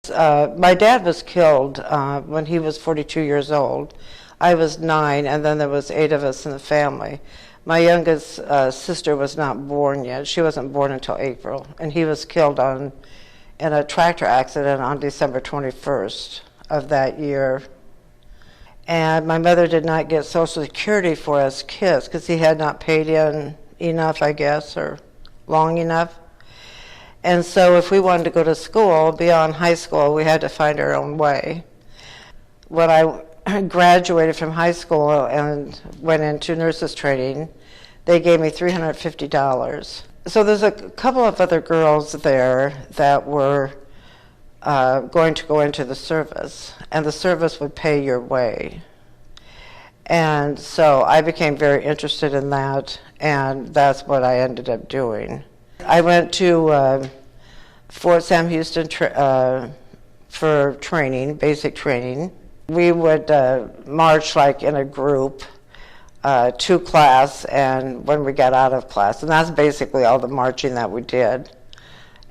My dad was killed when he was 42 years old. I was 9, and then there was 8 of us in the family. My youngest sister was not born yet. She wasn't born until April, and he was killed in a tractor accident on December 21st of that year. And my mother did not get Social Security for us kids because he had not paid in enough, I guess, or long enough. And so if we wanted to go to school beyond high school, we had to find our own way. When I graduated from high school and went into nurses training, they gave me $350. So there's a couple of other girls there that were going to go into the service, and the service would pay your way. And so I became very interested in that, and that's what I ended up doing. I went to Fort Sam Houston for training, basic training. We would march like in a group to class and when we got out of class. And that's basically all the marching that we did.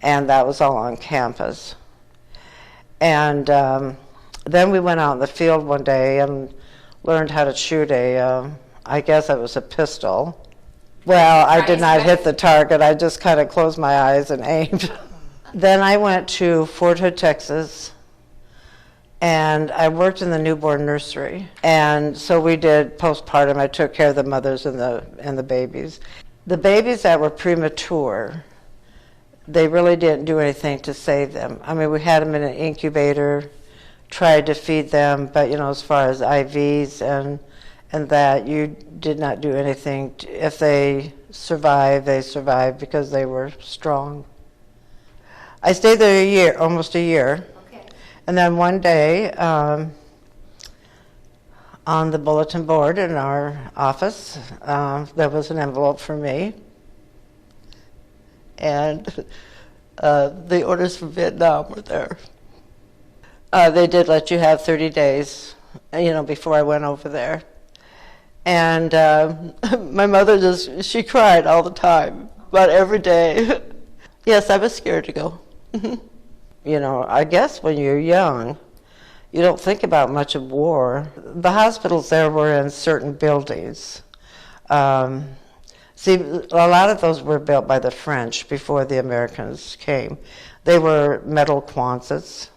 And that was all on campus. And then we went out in the field one day and learned how to shoot I guess it was a pistol. Well, I did not hit the target. I just kind of closed my eyes and aimed. Then I went to Fort Hood, Texas, and I worked in the newborn nursery. And so we did postpartum. I took care of the mothers and the babies. The babies that were premature, they really didn't do anything to save them. I mean, we had them in an incubator, tried to feed them, but as far as IVs and that, you did not do anything. If they survived, they survived because they were strong. I stayed there almost a year. Okay. And then one day, on the bulletin board in our office, there was an envelope for me. And the orders from Vietnam were there. They did let you have 30 days, before I went over there. And my mother she cried all the time, about every day. Yes, I was scared to go. I guess when you're young, you don't think about much of war. The hospitals there were in certain buildings. See, a lot of those were built by the French before the Americans came. They were metal quonsets,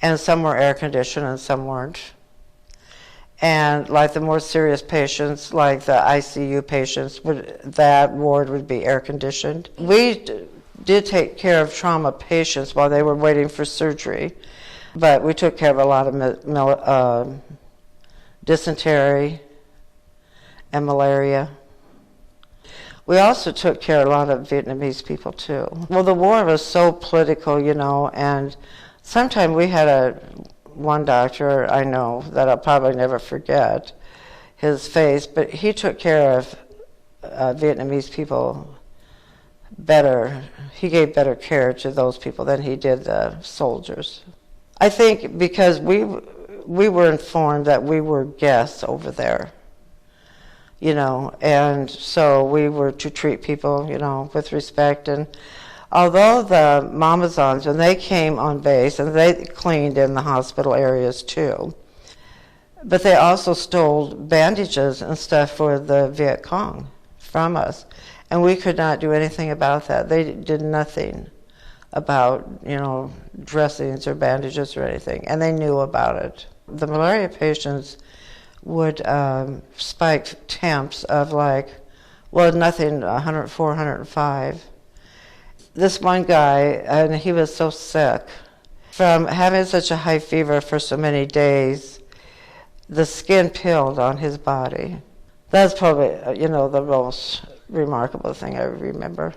and some were air-conditioned and some weren't. And like the more serious patients, like the ICU patients, that ward would be air-conditioned. We did take care of trauma patients while they were waiting for surgery, but we took care of a lot of dysentery and malaria. We also took care of a lot of Vietnamese people too. Well, the war was so political, and sometimes we had one doctor I know that I'll probably never forget his face, but he took care of Vietnamese people better. He gave better care to those people than he did the soldiers. I think because we were informed that we were guests over there, and so we were to treat people, with respect. And although the Mamazons, when they came on base, and they cleaned in the hospital areas too, but they also stole bandages and stuff for the Viet Cong from us. And we could not do anything about that. They did nothing about, dressings or bandages or anything, and they knew about it. The malaria patients would spike temps of nothing, 104, 105. This one guy, and he was so sick, from having such a high fever for so many days, the skin peeled on his body. That's probably, the most remarkable thing I remember.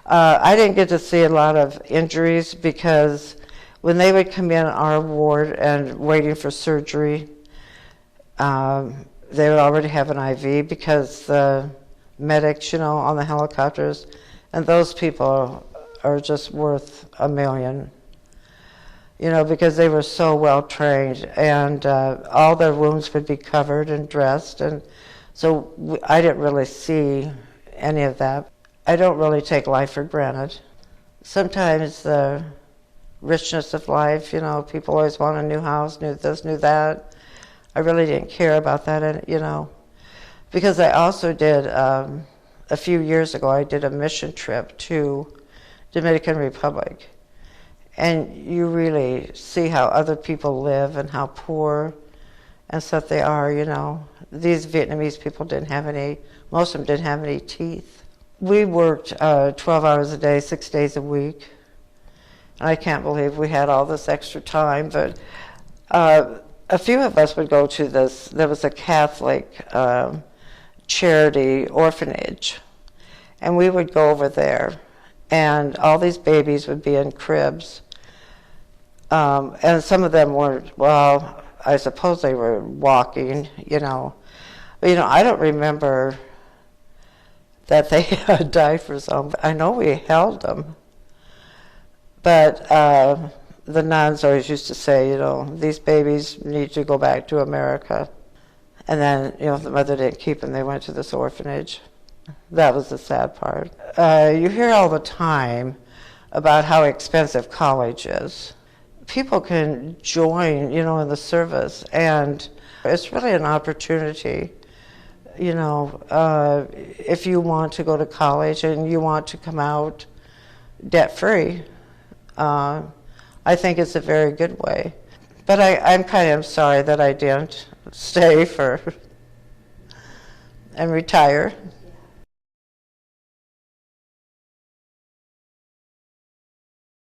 I didn't get to see a lot of injuries because when they would come in our ward and waiting for surgery, they would already have an IV because the medics, on the helicopters, and those people are just worth $1 million, because they were so well trained, and all their wounds would be covered and dressed, and so I didn't really see any of that. I don't really take life for granted. Sometimes the richness of life. You know, people always want a new house, new this, new that. I really didn't care about that, and you know, because I also did, a few years ago, I did a mission trip to Dominican Republic. And you really see how other people live and how poor and stuff they are, you know. These Vietnamese people didn't have any, most of them didn't have any teeth. We worked 12 hours a day, 6 days a week. And I can't believe we had all this extra time, but a few of us would go to this, there was a Catholic charity orphanage, and we would go over there, and all these babies would be in cribs, and some of them were, well, I suppose they were walking, you know. But, you know, I don't remember that they had diapers on. I know we held them, but the nuns always used to say, you know, these babies need to go back to America. And then, you know, if the mother didn't keep them, they went to this orphanage. That was the sad part. You hear all the time about how expensive college is. People can join, you know, in the service, and it's really an opportunity. You know, if you want to go to college and you want to come out debt-free, I think it's a very good way. But I'm kind of sorry that I didn't stay and retire.